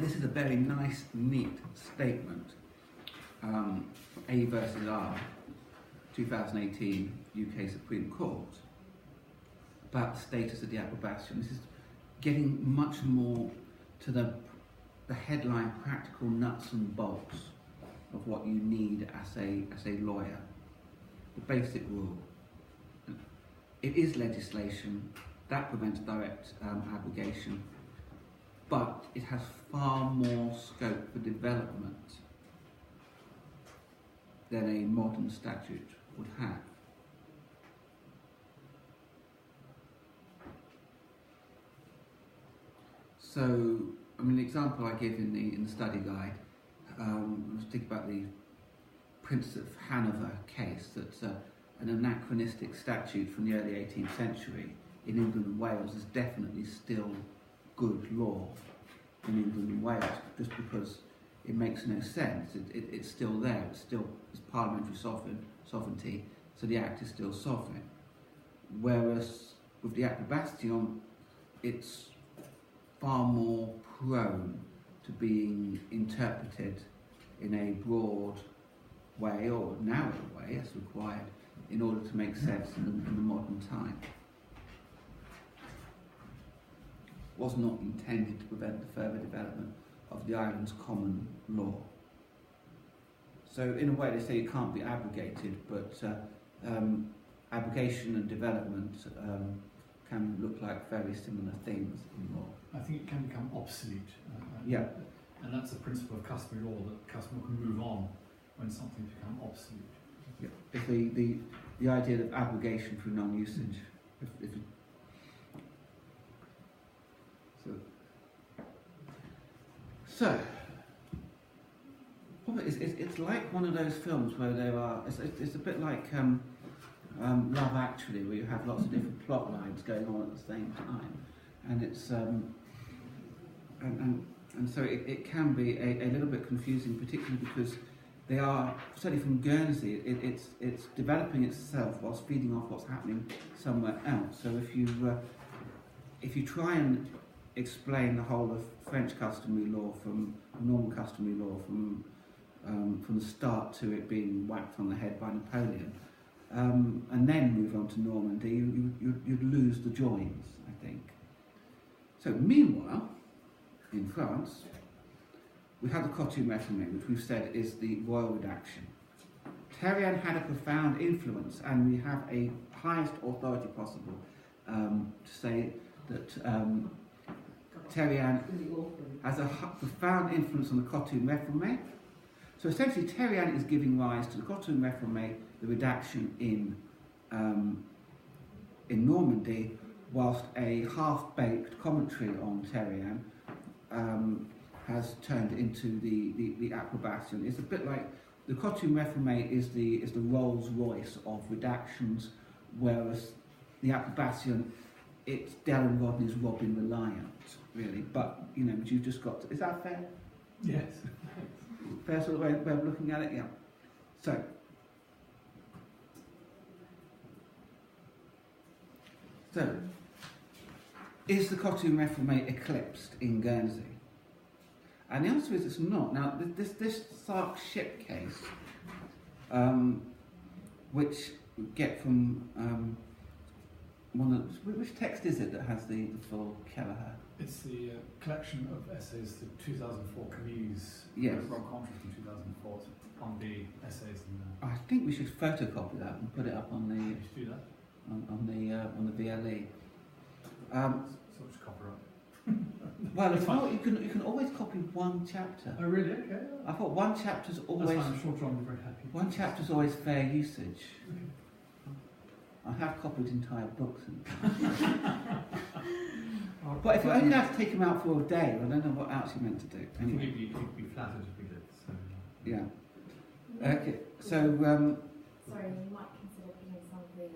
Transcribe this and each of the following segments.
this is a very nice, neat statement. A versus R, 2018 UK Supreme Court, about the status of the approbation. This is getting much more to the headline practical nuts and bolts of what you need as a lawyer. The basic rule. It is legislation that prevents direct abrogation, but it has far more scope for development than a modern statute would have. So, I mean, the example I give in the study guide, let's think about the Prince of Hanover case. That's an anachronistic statute from the early 18th century in England and Wales is definitely still good law in England and Wales, just because it makes no sense. It's still there. It's parliamentary sovereignty, so the Act is still sovereign. Whereas with the approbation, it's far more prone to being interpreted in a broad way or narrow way as required in order to make sense in the modern time. Was not intended to prevent the further development of the island's common law. So in a way they say it can't be abrogated, but abrogation and development can look like very similar things in law. I think it can become obsolete. Yeah. And that's a principle of customary law, that customary can move on when something's become obsolete. Yeah. If the idea of abrogation through non-usage. So it's like one of those films where there are. It's a bit like Love Actually, where you have lots of different plot lines going on at the same time, and it's and so it can be a little bit confusing, particularly because they are, certainly from Guernsey, it's developing itself whilst feeding off what's happening somewhere else. So if you try and explain the whole of French customary law from normal customary law from the start to it being whacked on the head by Napoleon, and then move on to Normandy, you'd lose the joins, I think. So meanwhile, in France, we have the Coutume Réformée, which we've said is the royal redaction. Terrian had a profound influence, and we have a highest authority possible to say that Terrian has a profound influence on the Coutume Réformée. So essentially, Terrian is giving rise to the Coutume Réformée, the redaction in Normandy, whilst a half-baked commentary on Terrian has turned into the approbation. It's a bit like the Coutume Réformée is the Rolls Royce of redactions, whereas the approbation, it's Darren Rodney's Robin Reliant, really. But you've just got to, is that fair? Yes. Fair sort of way of looking at it, yeah. So is the Coutume Réformée eclipsed in Guernsey? And the answer is it's not. Now, this Sark ship case, which we get from which text is it that has the full Kelleher? It's the collection of essays, the 2004 Camus, yes. Rob Contra from 2004, on the essays. I think we should photocopy that and put it up on the. You should do that. On the VLE. So much copyright. Well, if not, you can always copy one chapter. Oh really? Okay. I thought one chapter's always. That's fine. I'm sure John will be very happy. One chapter's always fair usage. Okay. I have copied entire books. But if you only have to take them out for a day, I don't know what else you're meant to do. Anyway. I think you'd be flattered if we did. So. Yeah. Okay. So. Sorry, you might consider putting some of the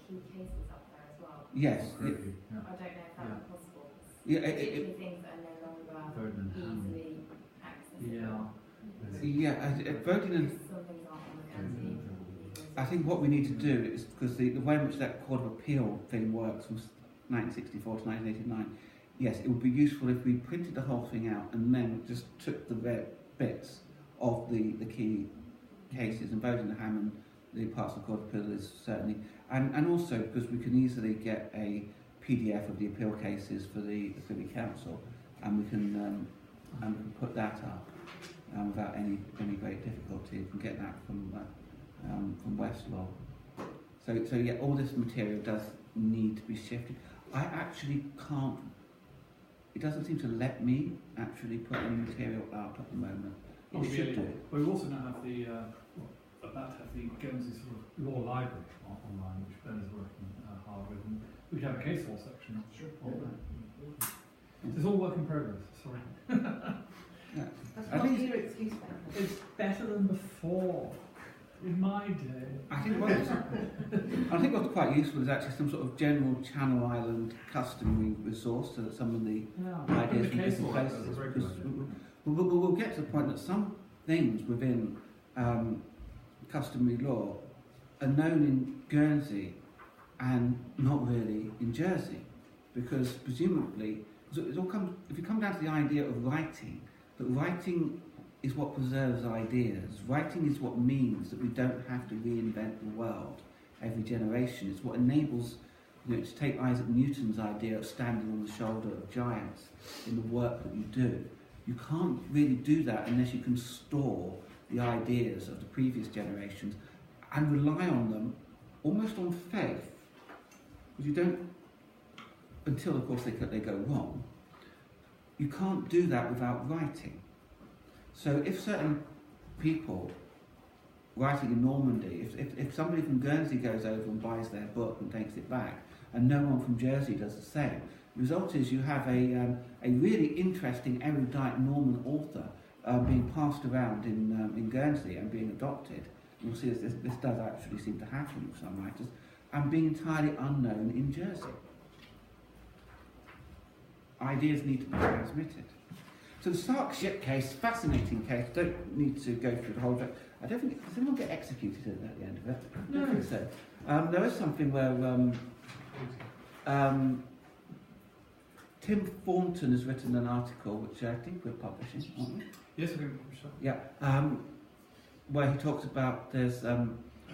key cases up there as well. Yes. Yeah. I don't know if that's possible. Yeah. Particularly things that are no longer easily accessible. Yeah. Voting and. Some things aren't on the Guernsey. I think what we need to do is, because the way in which that Court of Appeal thing works from 1964 to 1989 yes, it would be useful if we printed the whole thing out and then just took the bits of the key cases and both in the ham and the parts of court pillars certainly, and also because we can easily get a PDF of the appeal cases for the Privy Council, and we can put that up without any great difficulty. We can get that from Westlaw. So yeah, all this material does need to be shifted. I actually can't. It doesn't seem to let me actually put any material up at the moment. It should do. But we also now have the Guernsey sort of law library online, which Ben is working hard with, and we have a case law section. Sure. It's all work in progress. Sorry. Yeah. That's not your excuse, Ben. It's better than before. In my day. I think what's quite useful is actually some sort of general Channel Island customary resource, so that some of the ideas from different places. We'll get to the point that some things within customary law are known in Guernsey and not really in Jersey, because presumably, it all comes, if you come down to the idea of writing, that writing is what preserves ideas. Writing is what means that we don't have to reinvent the world every generation. It's what enables, to take Isaac Newton's idea of standing on the shoulder of giants in the work that you do. You can't really do that unless you can store the ideas of the previous generations and rely on them almost on faith. Because you don't, until of course they go wrong, you can't do that without writing. So if certain people writing in Normandy, if somebody from Guernsey goes over and buys their book and takes it back, and no one from Jersey does the same, the result is you have a really interesting, erudite Norman author being passed around in Guernsey and being adopted. You'll see this does actually seem to happen with some writers, and being entirely unknown in Jersey. Ideas need to be transmitted. So the Sark ship case, fascinating case. Don't need to go through the whole. I don't think. Does anyone get executed at the end of it? I don't think so. There is something where Tim Thornton has written an article, which I think we're publishing, aren't we? Yes, we're going to publish that. Yeah. Where he talks about there's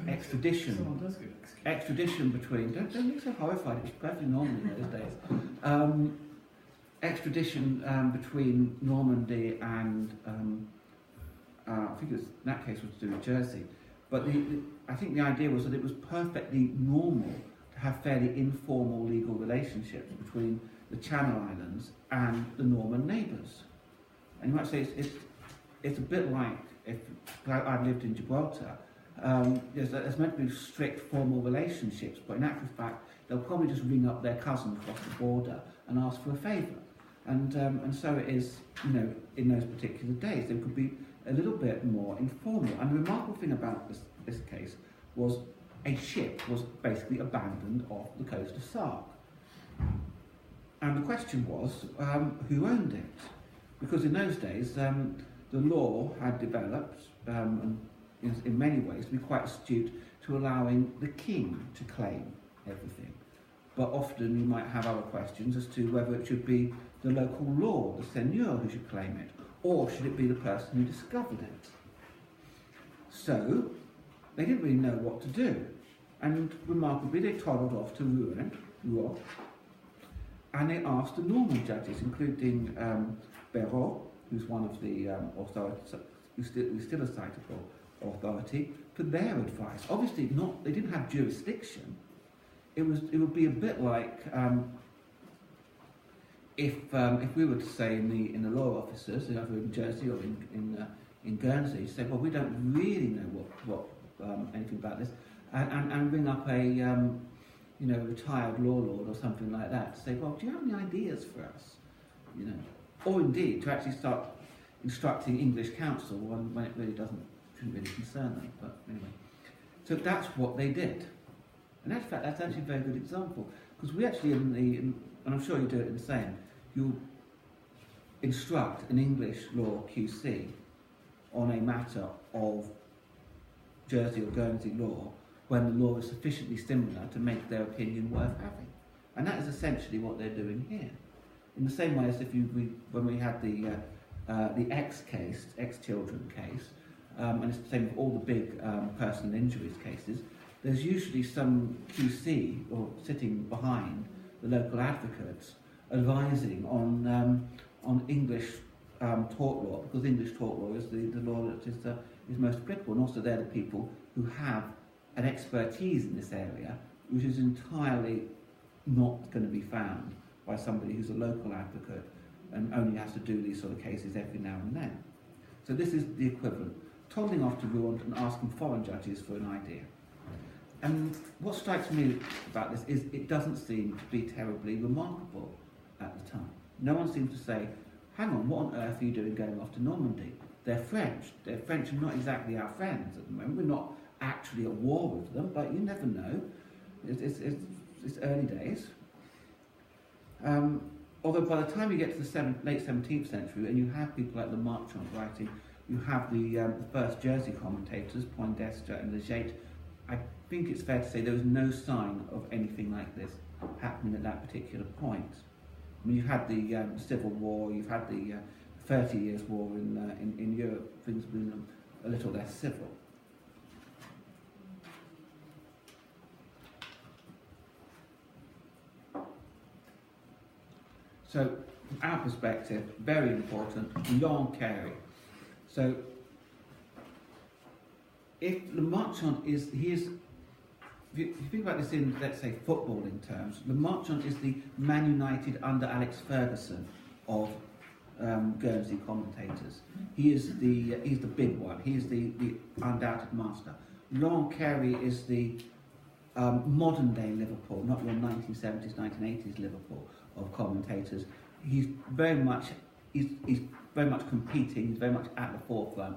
extradition. Someone does get executed. Extradition between. Don't be so horrified. It was perfectly normal in those days. Extradition between Normandy and I think it was, in that case was to do with Jersey, but I think the idea was that it was perfectly normal to have fairly informal legal relationships between the Channel Islands and the Norman neighbours. And you might say it's a bit like if I've lived in Gibraltar. There's meant to be strict formal relationships, but in actual fact they'll probably just ring up their cousin across the border and ask for a favour. And so it is, in those particular days. There could be a little bit more informal. And the remarkable thing about this case was a ship was basically abandoned off the coast of Sark. And the question was, who owned it? Because in those days, the law had developed, in many ways, to be quite astute to allowing the king to claim everything. But often you might have other questions as to whether it should be the local lord, the seigneur, who should claim it, or should it be the person who discovered it? So they didn't really know what to do, and remarkably they toddled off to Rouen, and they asked the Norman judges, including Béraud, who's one of the authorities, who's still a citable authority, for their advice. Obviously, they didn't have jurisdiction. It would be a bit like if we were to say in the law officers, either in Jersey or in Guernsey, say, well, we don't really know what anything about this, and ring up a retired law lord or something like that to say, well, do you have any ideas for us? Or indeed to actually start instructing English counsel when it really shouldn't really concern them. But anyway, so that's what they did. And that's actually a very good example, because we actually, and I'm sure you do it the same, you instruct an English law QC on a matter of Jersey or Guernsey law when the law is sufficiently similar to make their opinion worth having. And that is essentially what they're doing here. in the same way as when we had the ex-children case, and it's the same with all the big personal injuries cases, there's usually some QC or sitting behind the local advocates advising on English tort law, because English tort law is the law that is most applicable, and also they're the people who have an expertise in this area, which is entirely not going to be found by somebody who's a local advocate and only has to do these sort of cases every now and then. So this is the equivalent, toddling off to Rouen and asking foreign judges for an idea. And what strikes me about this is it doesn't seem to be terribly remarkable at the time. No one seems to say, hang on, what on earth are you doing going off to Normandy? They're French. They're French and not exactly our friends at the moment. We're not actually at war with them, but you never know. It's early days. Although by the time you get to the late 17th century and you have people like the Marchand writing, you have the first Jersey commentators, Poindexter and Leggett, I think it's fair to say there was no sign of anything like this happening at that particular point. I mean, you've had the Civil War, you've had the 30 Years' War in Europe, things have been a little less civil. So, from our perspective, very important, long carry. So, if Le Marchand if you think about this in, let's say, footballing terms, Le Marchand is the Man United under Alex Ferguson of Guernsey commentators. He's the big one. He's the undoubted master. Laurent Carré is the modern day Liverpool, not your 1970s, 1980s Liverpool of commentators. He's very much competing. He's very much at the forefront,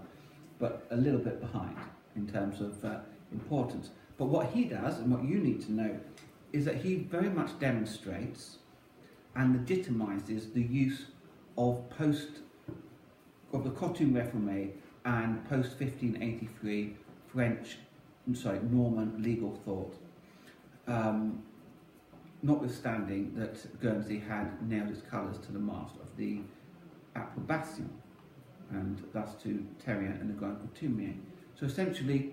but a little bit behind in terms of importance. But what he does, and what you need to know, is that he very much demonstrates and legitimizes the use of the Coutume Réformée and post-1583 Norman legal thought, notwithstanding that Guernsey had nailed its colours to the mast of the Approbation, and thus to Terrien and the Grand Coutumier. So essentially,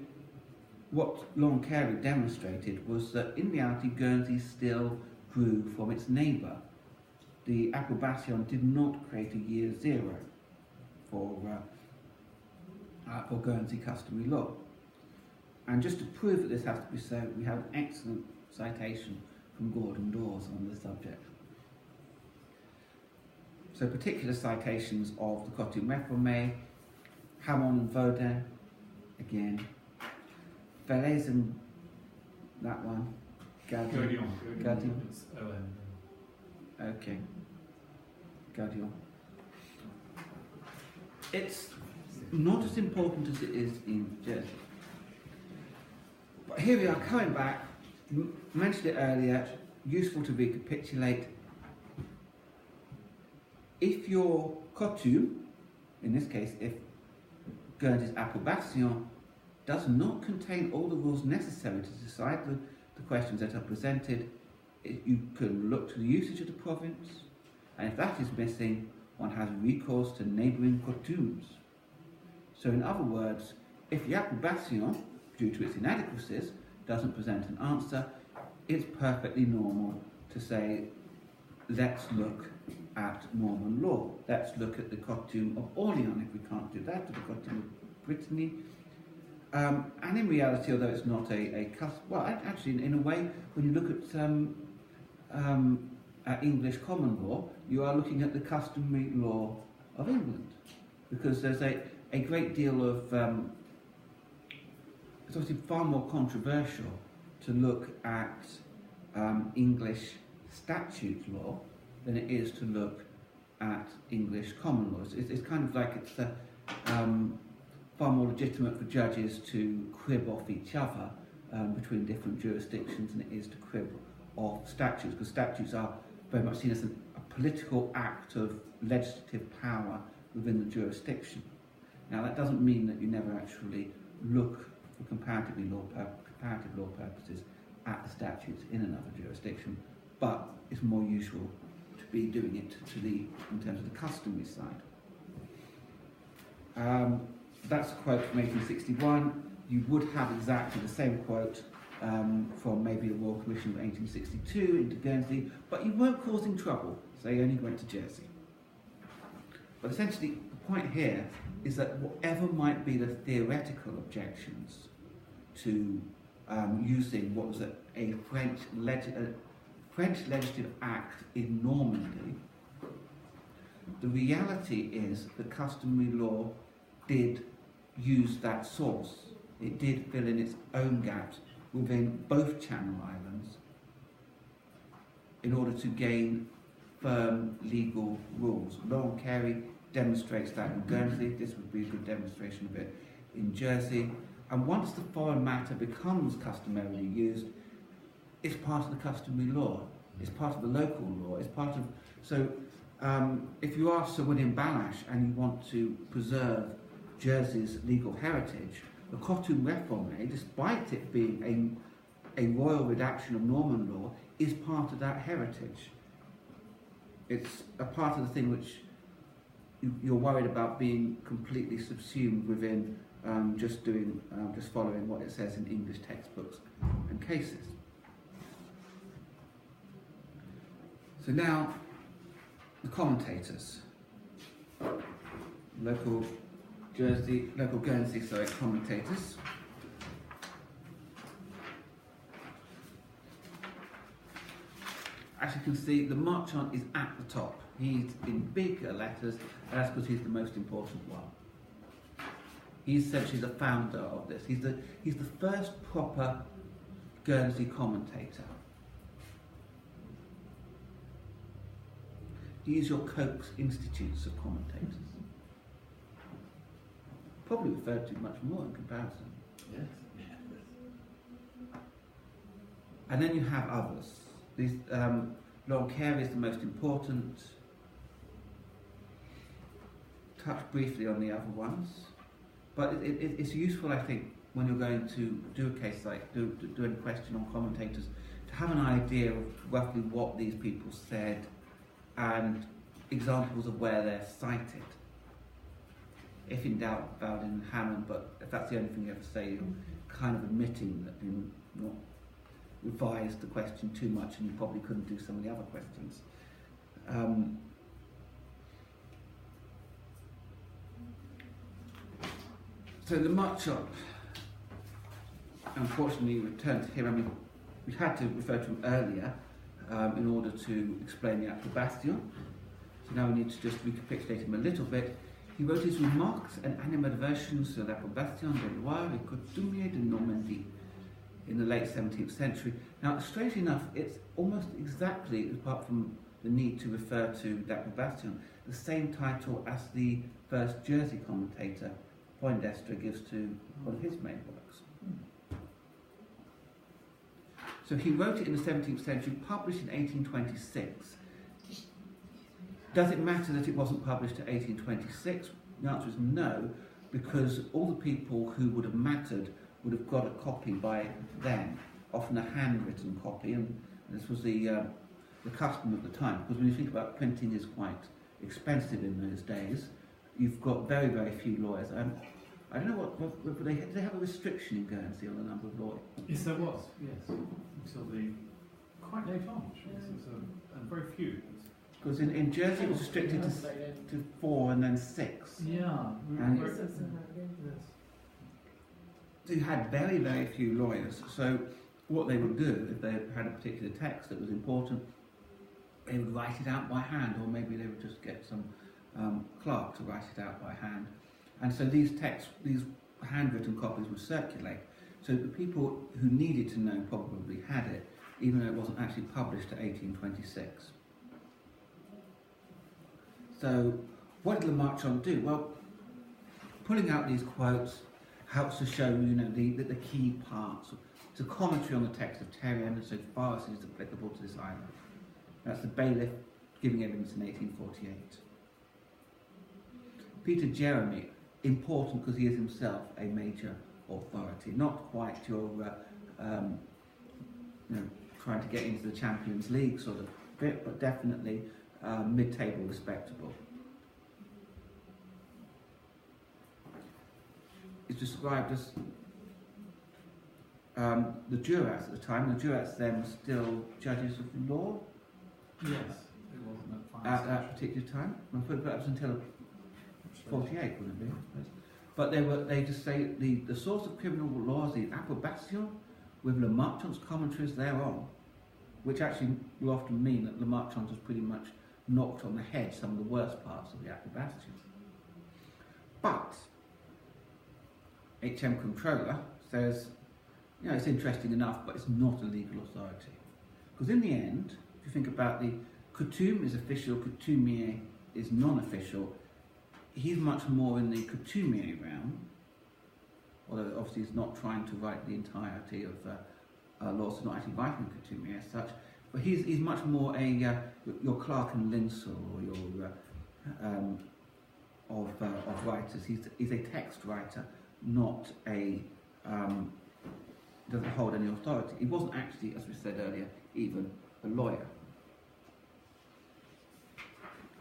what Laurent Carré demonstrated was that in reality Guernsey still grew from its neighbour. The Approbation did not create a year zero for Guernsey customary law. And just to prove that this has to be so, we have an excellent citation from Gordon Dawes on the subject. So particular citations of the Coutume Réformée, Hamon and Vaudin, again, Velez and that one, Gaudion. It's O-N. Okay, Gaudion. It's not as important as it is in Jersey. But here we are, coming back, mentioned it earlier, useful to recapitulate. If your coutume, in this case, if Guernsey's Approbation does not contain all the rules necessary to decide the questions that are presented, you can look to the usage of the province, and if that is missing, one has recourse to neighbouring coutumes. So in other words, if the Approbation, due to its inadequacies, doesn't present an answer, it's perfectly normal to say, let's look at Norman law. Let's look at the Coutume of Orléans if we can't do that, or the Coutume of Brittany. And in reality, although it's not a custom, well, actually, in a way, when you look at English common law, you are looking at the customary law of England, because there's a great deal of it's obviously far more controversial to look at English statute law than it is to look at English common law. It's kind of like it's far more legitimate for judges to crib off each other between different jurisdictions than it is to crib off statutes, because statutes are very much seen as a political act of legislative power within the jurisdiction. Now that doesn't mean that you never actually look for comparative law purposes at the statutes in another jurisdiction, but it's more usual to be doing it in terms of the customary side. That's a quote from 1861. You would have exactly the same quote from maybe the Royal Commission of 1862 into Guernsey, but you weren't causing trouble, so you only went to Jersey. But essentially, the point here is that whatever might be the theoretical objections to using what was a French legislative act in Normandy, the reality is that customary law did use that source. It did fill in its own gaps within both Channel Islands in order to gain firm legal rules. Law and Carey demonstrates that in Guernsey. This would be a good demonstration of it in Jersey. And once the foreign matter becomes customarily used, it's part of the customary law. It's part of the local law. It's part of... So if you are Sir William Ballash and you want to preserve Jersey's legal heritage, the Cotum Reforme, despite it being a royal redaction of Norman law, is part of that heritage. It's a part of the thing which you're worried about being completely subsumed within just following what it says in English textbooks and cases. So now, the commentators. Local Guernsey, commentators. As you can see, the Marchant is at the top. He's in bigger letters, and that's because he's the most important one. He's essentially the founder of this. He's the first proper Guernsey commentator. He is your Coke's Institutes of Commentators. Probably referred to much more in comparison. Yes. And then you have others. These, Lord Carey is the most important. Touch briefly on the other ones. But it's useful, I think, when you're going to do a case like, do a question on commentators, to have an idea of roughly what these people said and examples of where they're cited. If in doubt, Bowden and Hammond, but if that's the only thing you ever say, you're kind of admitting that you've not revised the question too much and you probably couldn't do some of the other questions. So the Marchant, unfortunately, returned to him. I mean, we had to refer to him earlier in order to explain the actual bastion. So now we need to just recapitulate him a little bit. He wrote his Remarques and animadversions sur l'approbation des lois et coutumes de Normandie in the late 17th century. Now, strangely enough, it's almost exactly, apart from the need to refer to l'approbation, the same title as the first Jersey commentator, Poindexter, gives to one of his main works. So he wrote it in the 17th century, published in 1826. Does it matter that it wasn't published in 1826? The answer is no, because all the people who would have mattered would have got a copy by then, often a handwritten copy, and this was the custom of the time, because when you think about printing is quite expensive in those days. You've got very, very few lawyers. I don't know what did they have a restriction in Guernsey on the number of lawyers? Yes, there was, yes. Until the quite late on, actually. And very few. Because in Jersey it was restricted to 4 and then 6. Yeah. And Yes. so you had very, very few lawyers. So what they would do, if they had a particular text that was important, they would write it out by hand, or maybe they would just get some clerk to write it out by hand. And so these handwritten copies would circulate. So the people who needed to know probably had it, even though it wasn't actually published to 1826. So what did Le Marchant do? Well, pulling out these quotes helps to show, the key parts. It's a commentary on the text of Terrien, so far as it is applicable to this island. That's the bailiff giving evidence in 1848. Peter Jeremy, important because he is himself a major authority, not quite your, trying to get into the Champions League sort of bit, but definitely mid-table respectable. It's described as the jurats at the time. The jurats then were still judges of the law. Yes, it wasn't At that particular time. That was until 48, wouldn't it be? But they just say the source of criminal law is the approbation with Lamarchan's commentaries thereon, which actually will often mean that Lamarchant has pretty much knocked on the head some of the worst parts of the approbation. But HM Controller says, it's interesting enough, but it's not a legal authority. Because in the end, if you think about the coutume is official, coutumier is non-official, he's much more in the coutumier realm, although obviously he's not trying to write the entirety of laws, so not actually writing coutumier as such, but he's much more your Clark and Linsell, or your of writers. He's a text writer, not a doesn't hold any authority. He wasn't actually, as we said earlier, even a lawyer.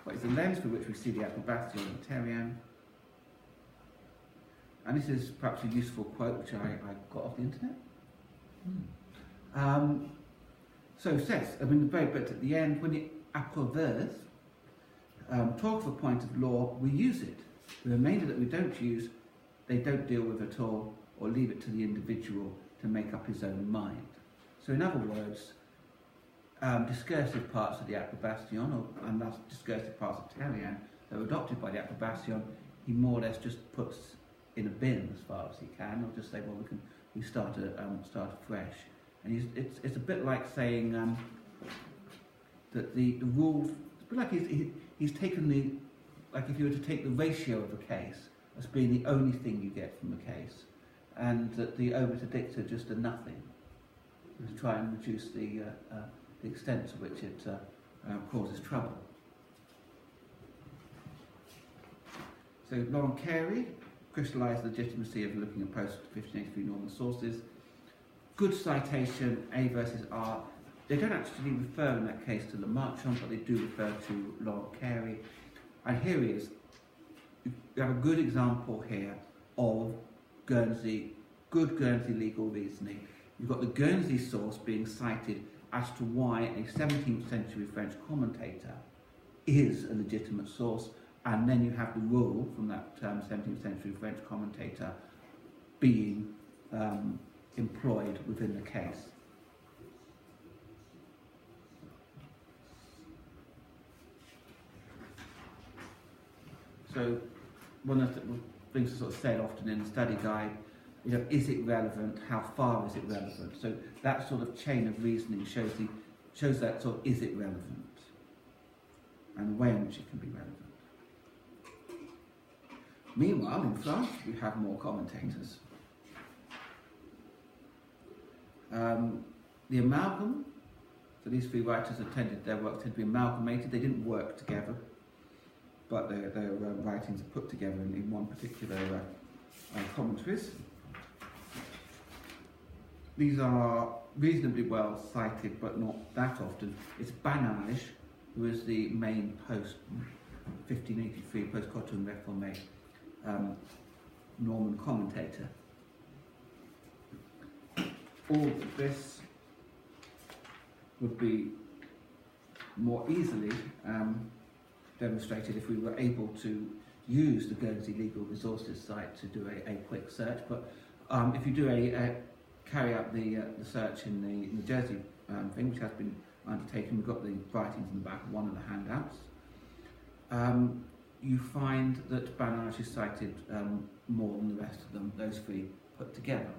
But it's the lens through which we see the approbation and Terrian. And this is perhaps a useful quote which I got off the internet. So it says, the very bit at the end, when the approuveurs talk of a point of law, we use it. The remainder that we don't use, they don't deal with at all, or leave it to the individual to make up his own mind. So in other words, discursive parts of the approbation, and thus discursive parts of Terrian, that are adopted by the approbation, he more or less just puts in a bin as far as he can, or just say, well, we start afresh. And it's a bit like saying that the rules, it's a bit like he's taken like if you were to take the ratio of a case as being the only thing you get from a case, and that the obiter dicta just a nothing, to try and reduce the extent to which it causes trouble. So Laurent Carey crystallised the legitimacy of looking at post-1583 Norman sources. Good citation, A versus R. They don't actually refer in that case to Lamarchant, but they do refer to Laurent Carey. And here he is. You have a good example here of Guernsey, good Guernsey legal reasoning. You've got the Guernsey source being cited as to why a 17th century French commentator is a legitimate source, and then you have the rule from that 17th century French commentator being employed within the case. So one of the things sort of said often in the study guide, is it relevant? How far is it relevant? So that sort of chain of reasoning shows that sort of, is it relevant? And the way in which it can be relevant. Meanwhile, in France, we have more commentators. The amalgam, so these three writers their work tended to be amalgamated. They didn't work together, but their writings are put together in one particular commentaries. These are reasonably well cited, but not that often. It's Banage, who is the main post-1583, post-Cotton Reformé Norman commentator. All of this would be more easily demonstrated if we were able to use the Guernsey Legal Resources site to do a quick search. But if you do carry out the search in the Jersey thing, which has been undertaken, we've got the writings in the back of one of the handouts. You find that Banage is cited more than the rest of them, those three put together.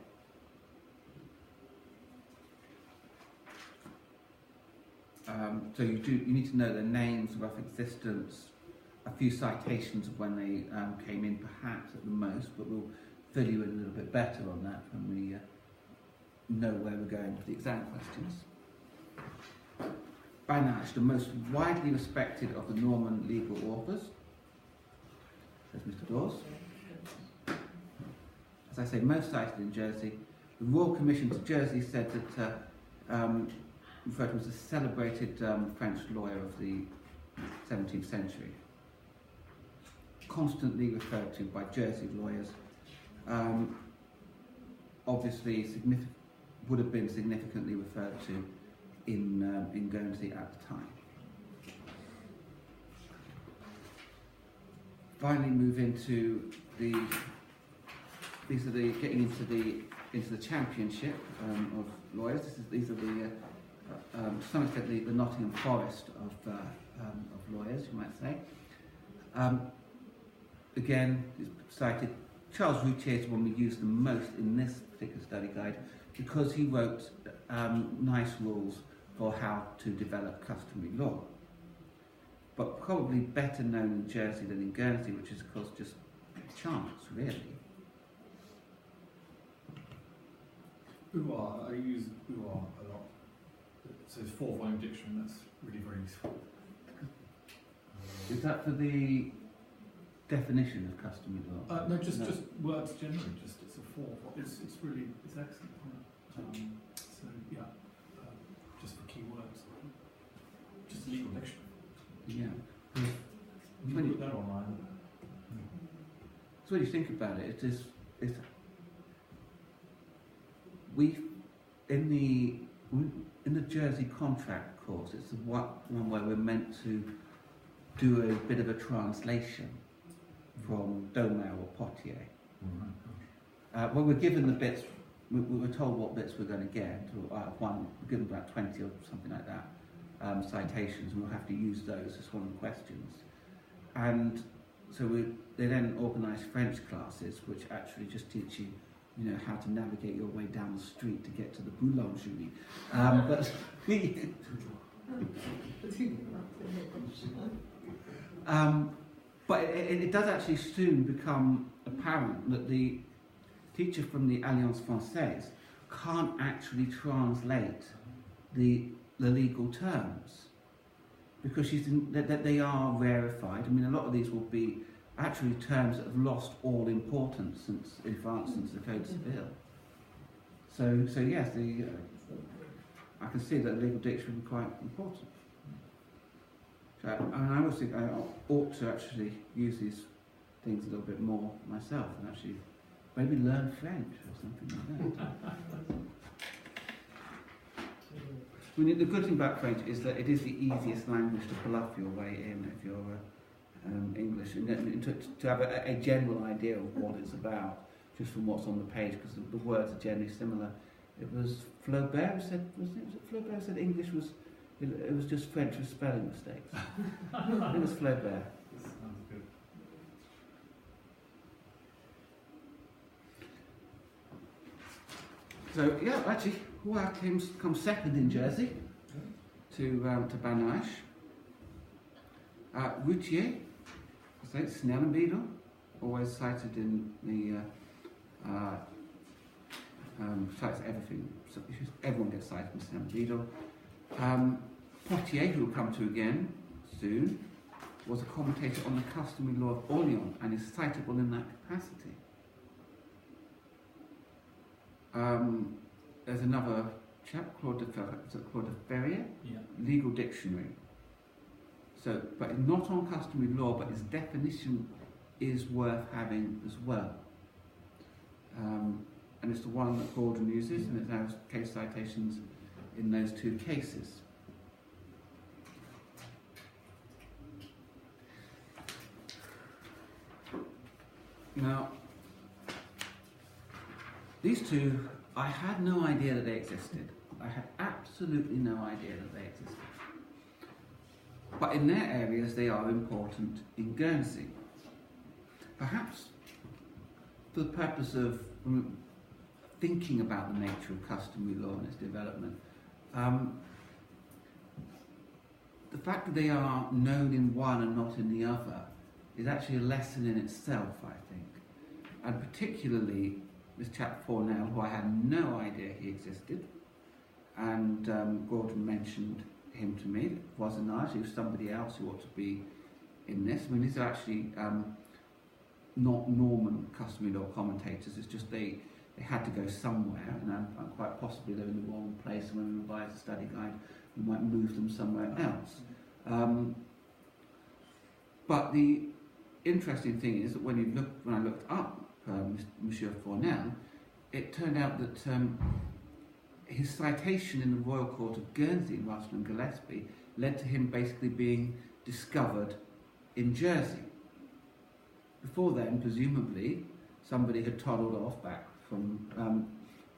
So you need to know their names, rough existence, a few citations of when they came in, perhaps at the most, but we'll fill you in a little bit better on that when we know where we're going with the exam questions. Banage, the most widely respected of the Norman legal authors, says Mr. Dawes. As I say, most cited in Jersey. The Royal Commission to Jersey said that referred to as a celebrated French lawyer of the 17th century. Constantly referred to by Jersey lawyers. Obviously, would have been significantly referred to in Guernsey at the time. Finally, move into getting into the championship of lawyers. These are to some extent the Nottingham Forest of lawyers, you might say. Again, it's cited. Charles Routier is the one we use the most in this particular study guide because he wrote nice rules for how to develop customary law. But probably better known in Jersey than in Guernsey, which is of course just chance, really. I use boudoir a lot. So it's 4-volume dictionary, that's really very useful. Is that for the definition of customary law? No, just words generally. Just it's a 4. It's excellent. So yeah, just for key words, just a legal dictionary. Yeah. You can put that online. So when you think about it, it's we in the Jersey contract course, it's the one where we're meant to do a bit of a translation from Domau or Poitiers. When we're given the bits, we were told what bits we're going to get. We're given about 20 or something like that citations, and we'll have to use those as one of the questions. And so they then organise French classes, which actually just teach you, how to navigate your way down the street to get to the boulangerie. But it does actually soon become apparent that the teacher from the Alliance Française can't actually translate the legal terms because that they are rarefied. I mean, a lot of these will be actually terms that have lost all importance in France since the Code Civil. So yes, I can see that the legal dictionary would be quite important. I always think I ought to actually use these things a little bit more myself and actually maybe learn French or something like that. I mean, the good thing about French is that it is the easiest language to bluff your way in if you're English, and to have a general idea of what it's about just from what's on the page, because the words are generally similar. It was Flaubert who said, was it Flaubert who said English was, it was just French with spelling mistakes. I think it was Flaubert. Sounds good. So yeah, actually, Rouen comes second in Jersey to Banage. Routier, Snellenbeedel, always cited in the cites everything. So everyone gets cited in Snellenbeedel. Poitiers, who will come to again soon, was a commentator on the customary law of Orléans and is citable in that capacity. There's another chap, Claude de Ferrier, Legal Dictionary. So, but not on customary law, but his definition is worth having as well. And it's the one that Gordon uses, and it has case citations in those two cases. Now, these two, I had no idea that they existed. I had absolutely no idea that they existed. But in their areas, they are important in Guernsey. Perhaps for the purpose of thinking about the nature of customary law and its development, the fact that they are known in one and not in the other is actually a lesson in itself, I think. And particularly this chap Fornell, who I had no idea he existed, and Gordon mentioned him to me, Voisinage, who's somebody else who ought to be in this. I mean, these are actually not Norman customary law commentators, it's just they had to go somewhere, and quite possibly they're in the wrong place, and when we revise the study guide, we might move them somewhere else. But the interesting thing is that when I looked up Monsieur Fournel, it turned out that his citation in the Royal Court of Guernsey in Russell and Gillespie led to him basically being discovered in Jersey. Before then, presumably, somebody had toddled off back from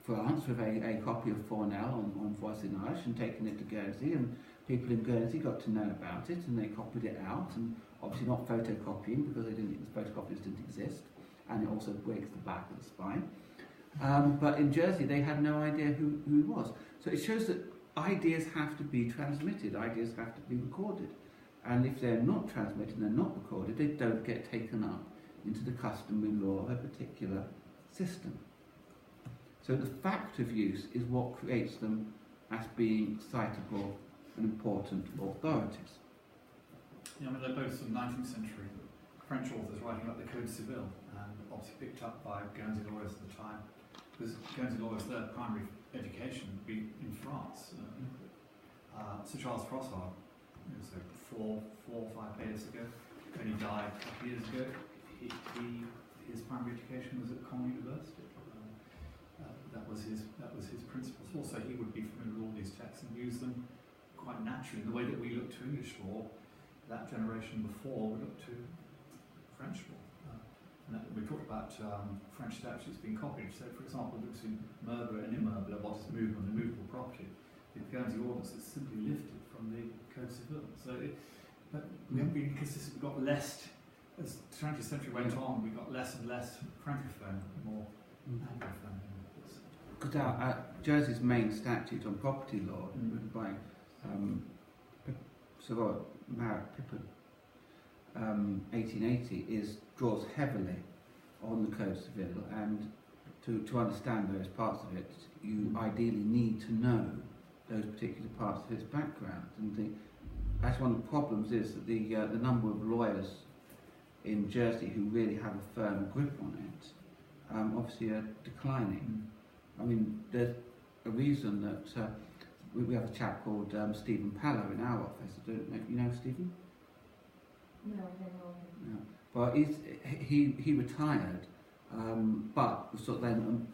France with a copy of Fournel on Voisinage and taken it to Guernsey, and people in Guernsey got to know about it and they copied it out, and obviously not photocopying because the photocopiers didn't exist, and it also breaks the back of the spine. But in Jersey, they had no idea who he was. So it shows that ideas have to be transmitted, ideas have to be recorded. And if they're not transmitted and they're not recorded, they don't get taken up into the customary law of a particular system. So the fact of use is what creates them as being citable and important authorities. Yeah, I mean, they're both sort of 19th century French authors writing about the Code Civil, and obviously picked up by Guernsey lawyers at the time, because Guernsey lawyers, their primary education would be in France. Sir Charles Froissart, so four or five years ago, when he died a couple of years ago, his primary education was at Caen University. That was his principles. Also, he would be familiar with all these texts and use them quite naturally in the way that we look to English law. That generation before we looked to French law. We talked about French statutes being copied. So, for example, between meuble and immeuble, what is movable and immovable property, the Guernsey ordinance is simply lifted from the Code Civil. So we haven't been consistent. We got less, as the 20th century went on, we got less and less francophone, more anglophone. Because Jersey's main statute on property law, written by Sir Marriott Pippin, 1880, draws heavily on the Code Civil, and to understand various parts of it, you ideally need to know those particular parts of its background. And that's one of the problems is that the number of lawyers in Jersey who really have a firm grip on it obviously are declining. I mean, there's a reason that we have a chap called Stephen Paller in our office. I don't know if you know Stephen? No, I don't know him. No. Well, he retired, but sort of then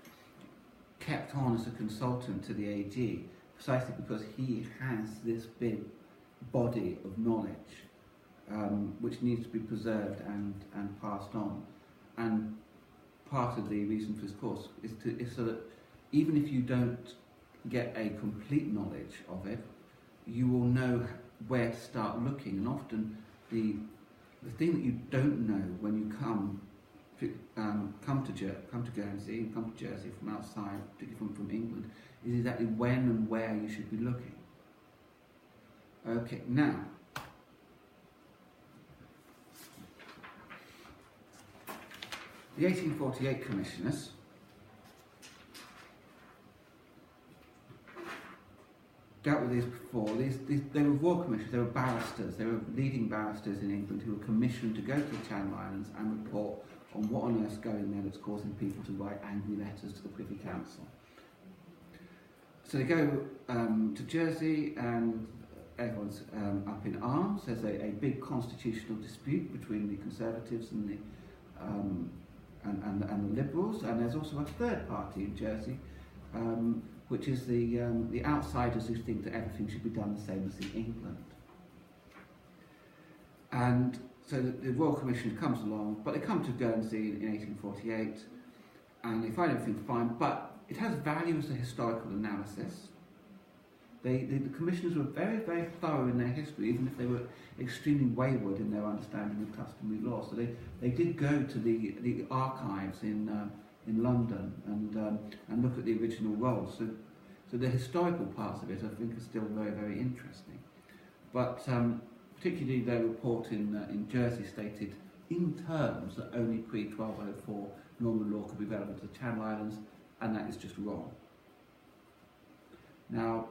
kept on as a consultant to the AG, precisely because he has this big body of knowledge which needs to be preserved and passed on. And part of the reason for this course is so that even if you don't get a complete knowledge of it, you will know where to start looking. And often the thing that you don't know when you come to Guernsey, come to Jersey from outside, particularly from England, is exactly when and where you should be looking. Okay, now the 1848 commissioners dealt with these before. They were royal commissioners, they were barristers, they were leading barristers in England who were commissioned to go to the Channel Islands and report on what on earth's going there that's causing people to write angry letters to the Privy Council. So they go to Jersey and everyone's up in arms. There's a big constitutional dispute between the Conservatives and the Liberals, and there's also a third party in Jersey, which is the outsiders who think that everything should be done the same as in England. And so the Royal Commission comes along, but they come to Guernsey in 1848, and they find everything fine, but it has value as a historical analysis. The commissioners were very, very thorough in their history, even if they were extremely wayward in their understanding of customary law. So they did go to the archives in London and look at the original rolls. So the historical parts of it, I think, are still very, very interesting. But particularly their report in Jersey stated in terms that only pre-1204 normal law could be relevant to the Channel Islands, and that is just wrong. Now,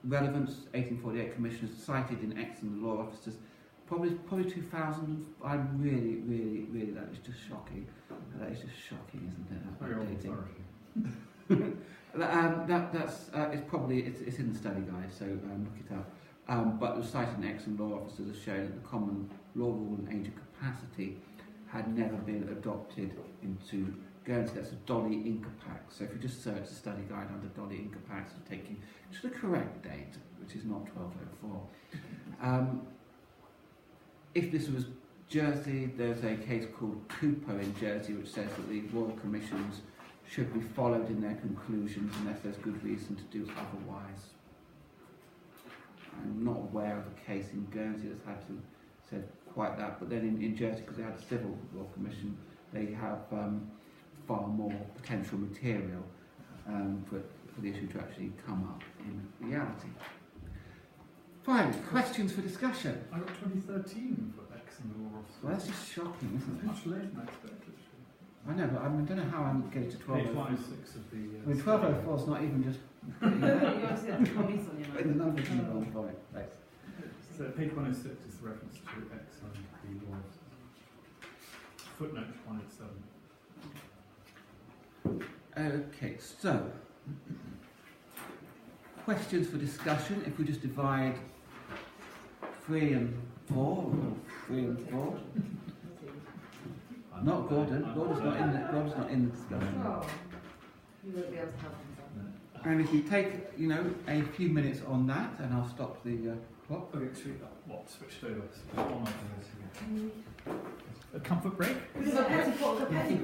relevance, 1848 commissioners cited in excellent law officers, probably 2000. I'm really, really, really, that is just shocking. That is just shocking, isn't it? Very old authority. It's in the study guide, so look it up. but the cited and excellent law officers have shown that the common law rule on age of capacity had never been adopted into Guernsey. That's a Dolly Incapax. So if you just search the study guide under Dolly Incapax, it'll take you to the correct date, which is not 1204. If this was Jersey, there's a case called Cooper in Jersey, which says that the Royal Commissions should be followed in their conclusions unless there's good reason to do otherwise. I'm not aware of a case in Guernsey that's had to said quite that, but then in Jersey, because they had a civil Royal Commission, they have far more potential material for the issue to actually come up in reality. Finally, questions for discussion. I got 2013 for X in the law officer. Well, that's just shocking, isn't it? Much later than I expected. I know, but I don't know how I'm getting to Page 1204. 106 of the. I mean, 1204 is not even just You obviously have commies on your putting the numbers in the wrong point. Thanks. So page 106 is the reference to X and the law officer. Footnote 187. Okay, so questions for discussion. If we just divide 3 and 4, or 3 and 4. Not Gordon. Gordon's not in the. Gordon's not in the discussion. Oh, you won't be able to help himself. And if you take, a few minutes on that, and I'll stop the clock. Okay, switched over. A comfort break? This is a petty